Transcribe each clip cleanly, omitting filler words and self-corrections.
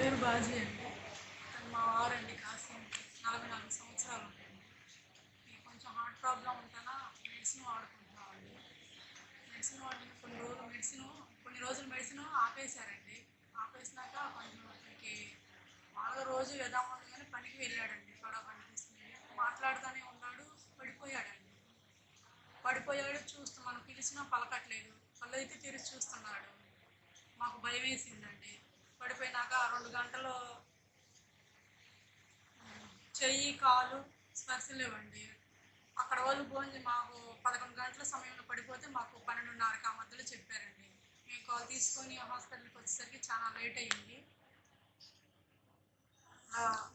పేరు బాజీ అండి. తను మా వారండి కాసిం. 44 సంవత్సరాలు ఉంటాయండి. మీకు కొంచెం హార్ట్ ప్రాబ్లం ఉంటేనా మెడిసిన్ వాడుకుంటున్నామండి. మెడిసిన్ వాడిన కొన్ని రోజులు మెడిసిన్ ఆపేశారండి. ఆపేసినాక కొంచెం అతనికి మామూలుగా రోజు యథావిధిగానే పనికి వెళ్ళాడండి. కూడా పని తీసుకుని మాట్లాడుతూనే ఉన్నాడు. పడిపోయాడండి. మనం పిలిచినా పలకట్లేదు. కళ్ళు అయితే తెరిచి చూస్తున్నాడు. మాకు భయం వేసిందండి. పడిపోయినాక 2 గంటలు చెయ్యి కాలు స్పర్శ లేవండి. అక్కడ వాళ్ళు మాకు 11 గంటల సమయంలో పడిపోతే మాకు 12:30కి ఆ మధ్యలో చెప్పారండి. మేము కాల్ తీసుకొని హాస్పిటల్కి వచ్చేసరికి చాలా లేట్ అయ్యింది.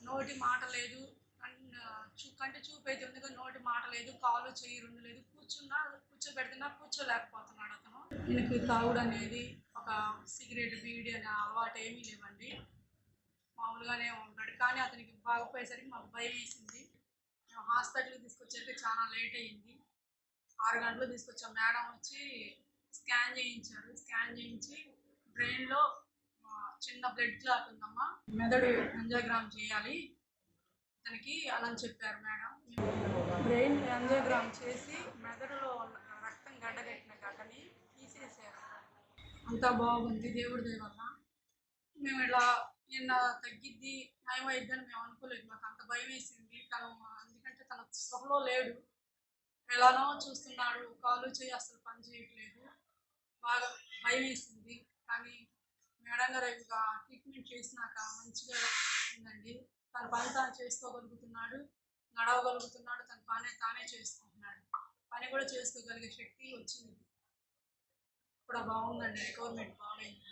నోటి మాట లేదు, కంటి చూపు అయితే ఉంది కానీ నోటి మాట లేదు, కాలు చెయ్యి రెండు లేదు. కూర్చోబెడుతున్నా కూర్చోలేకపోతున్నాడు అతను. ఈయనకి తాగుడు అనేది, ఒక సిగరెట్ బీడి అనే అలవాటు ఏమీ లేవండి. మామూలుగానే ఉంటాడు. కానీ అతనికి బాగపోయేసరికి మాకు భయం వేసింది. మేము హాస్పిటల్కి తీసుకొచ్చేసరికి చాలా లేట్ అయ్యింది. 6 గంటలు తీసుకొచ్చాం. మేడం వచ్చి స్కాన్ చేయించారు. స్కాన్ చేయించి బ్రెయిన్లో చిన్న బ్లడ్ క్లాట్ ఉందమ్మా, మెదడు యాంజియోగ్రామ్ చేయాలి అతనికి అలా చెప్పారు మేడం. బ్రెయిన్ యాంజియోగ్రామ్ చేసి మెదడులో రక్తం గడ్డగట్టిన గడ్డని తీసేసారు. అంతా బాగుంది దేవుడి దయ వల్ల. మేము ఇలా నిన్న తగ్గిద్ది నయమైద్దని మేము అనుకోలేదు. మాకు అంత భయం వేసింది. ఎందుకంటే తన స్పృహలో లేడు, ఎలానో చూస్తున్నాడు. కాలు చేయి అసలు పని చేయట్లేదు. బాగా భయం వేసింది. కానీ మేడం గారు ట్రీట్మెంట్ చేసినాక మంచిగా ఉందండి. తన పని తాను చేసుకోగలుగుతున్నాడు, నడవగలుగుతున్నాడు, తన పని తానే చేసుకుంటున్నాడు. పని కూడా చేసుకోగలిగే శక్తి వచ్చింది. ఇప్పుడు బాగుందండి. రికవర్మెంట్ బాగుంది.